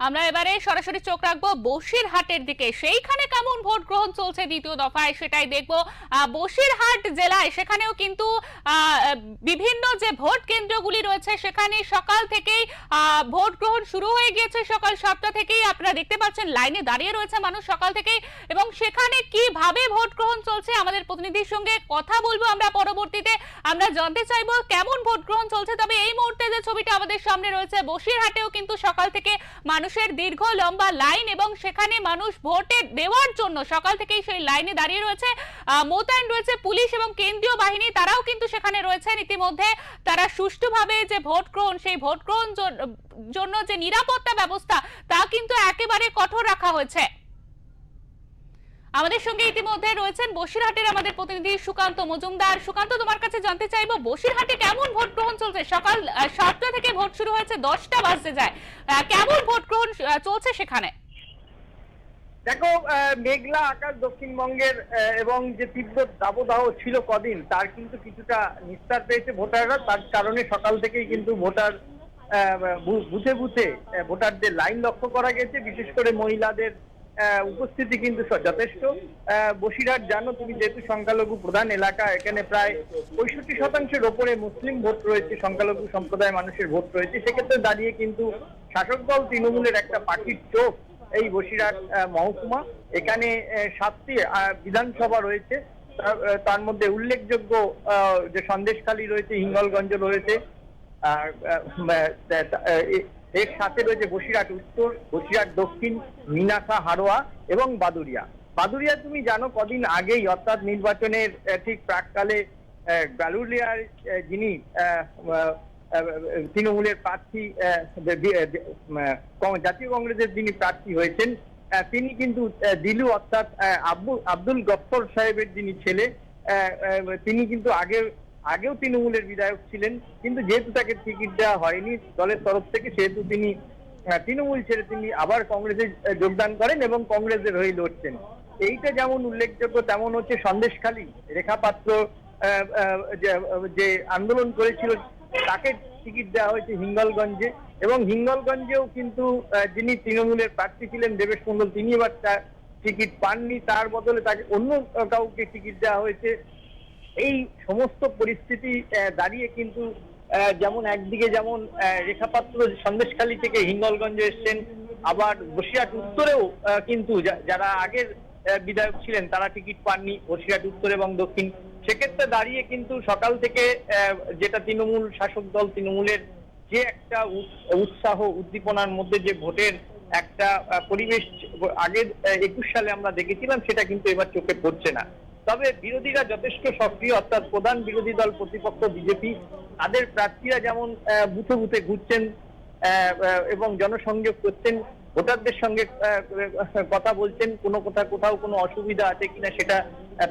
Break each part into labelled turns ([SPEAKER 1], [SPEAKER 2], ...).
[SPEAKER 1] আমরা এবারে সরাসরি চোখ রাখবো বসিরহাটের দিকে। সেইখানে কেমন ভোট গ্রহণ চলছে দ্বিতীয় দফায় সেটাই দেখবো। বসিরহাট জেলায় সেখানেও কিন্তু বিভিন্ন যে ভোট কেন্দ্রগুলি রয়েছে সেখানে সকাল থেকেই ভোট গ্রহণ শুরু হয়ে গিয়েছে। সকাল 7টা থেকেই আপনারা দেখতে পাচ্ছেন লাইনে দাঁড়িয়ে রয়েছে মানুষ সকাল থেকেই, এবং সেখানে কিভাবে ভোট গ্রহণ চলছে আমাদের প্রতিনিধির সঙ্গে কথা বলবো আমরা পরবর্তীতে। আমরা জানতে চাইবো কেমন ভোট গ্রহণ চলছে। তবে এই মুহূর্তে যে ছবিটা আমাদের সামনে রয়েছে, বসিরহাটেও কিন্তু সকাল থেকে মানুষের দীর্ঘ লম্বা লাইন, এবং সেখানে মানুষ ভোটে দেওয়ার জন্য সকাল থেকেই সেই লাইনে দাঁড়িয়ে রয়েছে। মোতায়েন রয়েছে পুলিশ এবং কেন্দ্রীয় বাহিনী, তারাও কিন্তু সেখানে রয়েছেন। ইতিমধ্যে তারা সুষ্ঠুভাবে যে ভোট গ্রহণ, সেই ভোট গ্রহণ জন্য যে নিরাপত্তা ব্যবস্থা তা কিন্তু একেবারে কঠোর রাখা হয়েছে। আমাদের সঙ্গে ইতিমধ্যে রয়েছেন বসিরহাটের আমাদের প্রতিনিধি সুকান্ত মজুমদার। সুকান্ত, তোমার কাছে জানতে চাইবো বসিরহাটে কেমন ভোট গ্রহণ চলছে? সকাল 7টা থেকে ভোট শুরু হয়েছে, 10টা বাজতে যায়। কেমন ভোট গ্রহণ চলছে সেখানে?
[SPEAKER 2] দেখো, মেঘলা আকাশ দক্ষিণবঙ্গের এবং যে তীব্র দাবদাহ ছিল কদিন, তার কিন্তু কিছুটা নিস্তার পেয়েছে ভোটাররা। তার কারণে সকাল থেকেই কিন্তু ভোটার বুথে বুথে ভোটারদের লাইন লক্ষ্য করা গেছে। বিশেষ করে মহিলাদের উপস্থিতি কিন্তু যথেষ্ট। বসিরহাট জানো তুমি, যেহেতু সংখ্যালঘু প্রধান এলাকা, এখানে প্রায় 65% ওপরে মুসলিম ভোট রয়েছে, সংখ্যালঘু সম্প্রদায়ের মানুষের ভোট রয়েছে। সেক্ষেত্রে দাঁড়িয়ে কিন্তু শাসক দল তৃণমূলের একটা পাখির চোখ এই বসিরহাট মহকুমা। এখানে 7টি বিধানসভা রয়েছে, তার মধ্যে উল্লেখযোগ্য যে সন্দেশখালী রয়েছে, হিঙ্গলগঞ্জ রয়েছে, আর এর সাথে রয়েছে বসিরহাট উত্তর, বসিরহাট দক্ষিণ, মিনাখা, হারোয়া এবং বাদুরিয়া। বাদুরিয়া তুমি জানো কদিন আগেই, অর্থাৎ নির্বাচনের ঠিক প্রাককালে গালুলিয়ার যিনি তৃণমূলের প্রার্থী, জাতীয় কংগ্রেসের যিনি প্রার্থী হয়েছেন, তিনি কিন্তু দিলু, অর্থাৎ আব্দুল গফফর সাহেবের যিনি ছেলে, তিনি কিন্তু আগেও তৃণমূলের বিধায়ক ছিলেন। কিন্তু যেহেতু তাকে টিকিট দেওয়া হয়নি দলের তরফ থেকে, সেহেতু তিনি তৃণমূল ছেড়ে তিনি আবার কংগ্রেসে যোগদান করেন এবং কংগ্রেসের হয়ে লড়ছেন। এইটা যেমন উল্লেখযোগ্য, তেমন হচ্ছে সন্দেশখালী রেখা পাত্র যে আন্দোলন করেছিল, তাকে টিকিট দেওয়া হয়েছে হিঙ্গলগঞ্জে। এবং হিঙ্গলগঞ্জেও কিন্তু যিনি তৃণমূলের প্রার্থী ছিলেন দেবেশ মন্ডল, তিনি এবার তার টিকিট পাননি, তার বদলে তাকে অন্য কাউকে টিকিট দেওয়া হয়েছে। এই সমস্ত পরিস্থিতি দাঁড়িয়ে কিন্তু যেমন একদিকে যেমন রেখাপাত্র সন্দেশখালী থেকে হিঙ্গলগঞ্জ এসছেন, আবার বসিরহাট উত্তরেও কিন্তু যারা আগের বিধায়ক ছিলেন তারা টিকিট পাননি, বসিরহাট উত্তর এবং দক্ষিণ। সেক্ষেত্রে দাঁড়িয়ে কিন্তু সকাল থেকে যেটা তৃণমূল শাসক দল তৃণমূলের যে একটা উৎসাহ উদ্দীপনার মধ্যে যে ভোটের একটা পরিবেশ আগের 21 সালে আমরা দেখেছিলাম, সেটা কিন্তু এবার চোখে পড়ছে না। তবে বিরোধীরা যথেষ্ট সক্রিয়, অর্থাৎ প্রধান বিরোধী দল প্রতিপক্ষ বিজেপি, তাদের প্রার্থীরা যেমন বুথে বুথে ঘুরছেন এবং জনসংযোগ করছেন, ভোটারদের সঙ্গে কথা বলছেন, কোথাও কোনো অসুবিধা আছে কিনা সেটা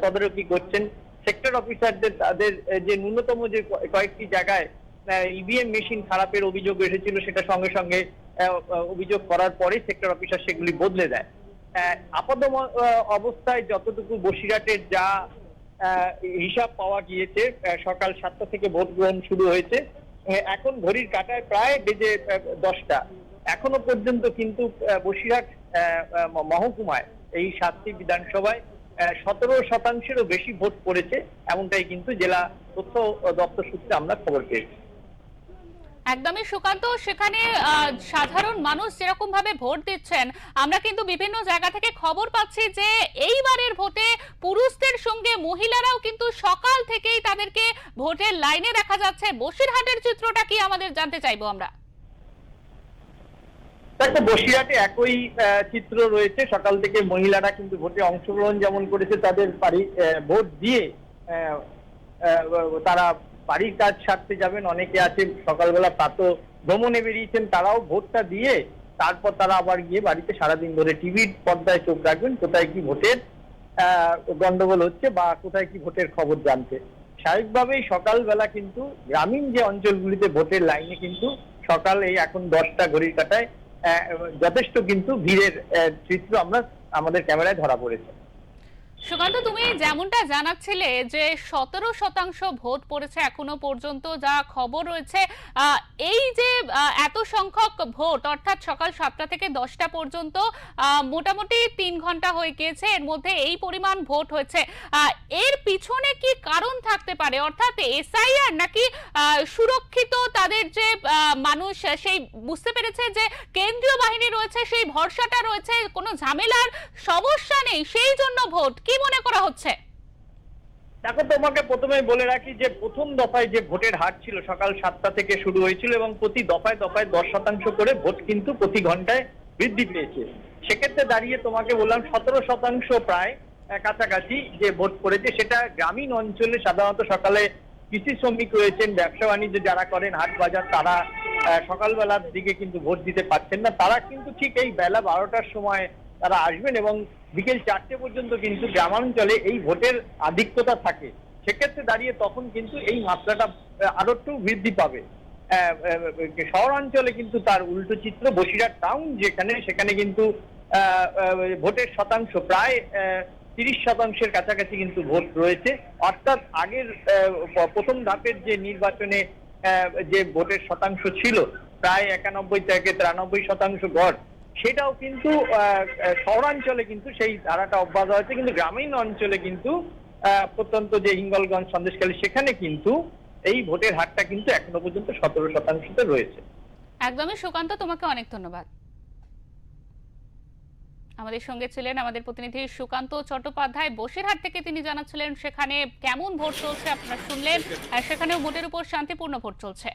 [SPEAKER 2] তদারকি করছেন। সেক্টর অফিসারদের তাদের যে ন্যূনতম যে কয়েকটি জায়গায় ইভিএম মেশিন খারাপের অভিযোগ এসেছিল, সেটা সঙ্গে সঙ্গে অভিযোগ করার পরে সেক্টর অফিসার সেগুলি বদলে দেয়। আপাত অবস্থায় যতটুকু বসিরহাটের যা হিসাব পাওয়া গিয়েছে, সকাল 7টা থেকে ভোট গ্রহণ শুরু হয়েছে, এখন ঘড়ির কাঁটায় প্রায় বেজে 10টা। এখনো পর্যন্ত কিন্তু বসিরহাট মহকুমায় এই 7টি বিধানসভায় 17%-এরও বেশি ভোট পড়েছে, এমনটাই কিন্তু জেলা তথ্য দপ্তর সূত্রে আমরা খবর পেয়েছি।
[SPEAKER 1] একদমই সুকান্ত, সেখানে সাধারণ মানুষ যেরকম ভাবে ভোট দিচ্ছেন, আমরা কিন্তু বিভিন্ন জায়গা থেকে খবর পাচ্ছি যে এইবারের ভোটে পুরুষদের সঙ্গে মহিলারাও কিন্তু সকাল থেকেই তাদেরকে ভোটের লাইনে দেখা যাচ্ছে। বসিরহাটের চিত্রটা কি আমাদের জানতে চাইবো আমরা।
[SPEAKER 2] দেখো, বসিরহাটে একই চিত্র রয়েছে। সকাল থেকে মহিলারা কিন্তু ভোটে অংশগ্রহণ যেমন করেছে, তাদের ভোট দিয়ে তারা বাড়ির কাজ সারতে যাবেন, অনেকে আছে সকালবেলা প্রাত ভ্রমণে বেরিয়েছেন, তারাও ভোটটা দিয়ে তারপর তারা আবার গিয়ে বাড়িতে সারাদিন ধরে টিভির পর্দায় চোখ রাখবেন, কোথায় কি ভোটের গন্ডগোল হচ্ছে বা কোথায় কি ভোটের খবর জানতে। স্বাভাবিকভাবেই সকালবেলা কিন্তু গ্রামীণ যে অঞ্চলগুলিতে ভোটের লাইনে কিন্তু সকালে এখন 10টা ঘড়ির কাঁটায় যথেষ্ট কিন্তু ভিড়ের চিত্র আমরা আমাদের ক্যামেরায় ধরা পড়েছে।
[SPEAKER 1] সুকান্ত, তুমি যেমনটা জানাচ্ছিলে যে 17% ভোট পড়েছে এখনো পর্যন্ত, যা খবর রয়েছে। এই যে এত সংখ্যক ভোট, অর্থাৎ সকাল 7টা থেকে 10টা পর্যন্ত, মোটামুটি 3 ঘন্টা হয়ে গিয়েছে, এর মধ্যে এই পরিমাণ ভোট হয়েছে। এর পিছনে কি কারণ থাকতে পারে? অর্থাৎ এসআইআর নাকি সুরক্ষিত তাদের যে মানুষ, সেই বুঝতে পেরেছে যে কেন্দ্রীয় বাহিনী রয়েছে, সেই ভরসাটা রয়েছে, কোনো ঝামেলার সমস্যা নেই, সেই জন্য ভোট? কি মনে করা হচ্ছে?
[SPEAKER 2] দেখো, তোমাকে প্রথমেই বলে রাখি যে প্রথম দফায় যে ভোটের হার ছিল সকাল 7টা থেকে শুরু হয়েছিল এবং প্রতি দফায় দফায় 10% করে ভোট কিন্তু প্রতি ঘন্টায় বৃদ্ধি পেয়েছে। সেক্ষেত্রে দাঁড়িয়ে তোমাকে বললাম 17% প্রায় কাছাকাছি যে ভোট পড়েছে, সেটা গ্রামীণ অঞ্চলে সাধারণত সকালে কৃষি শ্রমিক রয়েছেন, ব্যবসা বাণিজ্য যারা করেন, হাট বাজার, তারা সকালবেলার দিকে কিন্তু ভোট দিতে পারছেন না। তারা কিন্তু ঠিক এই বেলা 12টার সময় তারা আসবেন এবং বিকেল 4টে পর্যন্ত কিন্তু গ্রামাঞ্চলে এই ভোটের আধিক্যতা থাকে। সেক্ষেত্রে দাঁড়িয়ে তখন কিন্তু এই মাত্রাটা আরো একটু বৃদ্ধি পাবে। শহরাঞ্চলে কিন্তু তার উল্টো চিত্র। বসিরহাট টাউন যেখানে, সেখানে কিন্তু ভোটের শতাংশ প্রায় 30%-এর কাছাকাছি কিন্তু ভোট রয়েছে। অর্থাৎ আগের প্রথম ধাপের যে নির্বাচনে যে ভোটের শতাংশ ছিল প্রায় 91 থেকে 93% গড়, সেটাও কিন্তু শহরাঞ্চলে কিন্তু সেই ধারাটা অব্যাহত আছে, কিন্তু গ্রামীণ অঞ্চলে কিন্তু প্রত্যন্ত যে হিঙ্গলগঞ্জ, সন্দেশখালী, সেখানে কিন্তু এই ভোটের হারটা কিন্তু এখনো পর্যন্ত 17%-তে রয়েছে।
[SPEAKER 1] একদমই সুকান্ত, তোমাকে অনেক ধন্যবাদ। আমাদের সঙ্গে ছিলেন আমাদের প্রতিনিধি সুকান্ত চট্টোপাধ্যায় বসিরহাট থেকে। তিনি জানাচ্ছিলেন সেখানে কেমন ভোট চলছে, আপনারা শুনলেন, সেখানেও ভোটের উপর শান্তিপূর্ণ ভোট চলছে।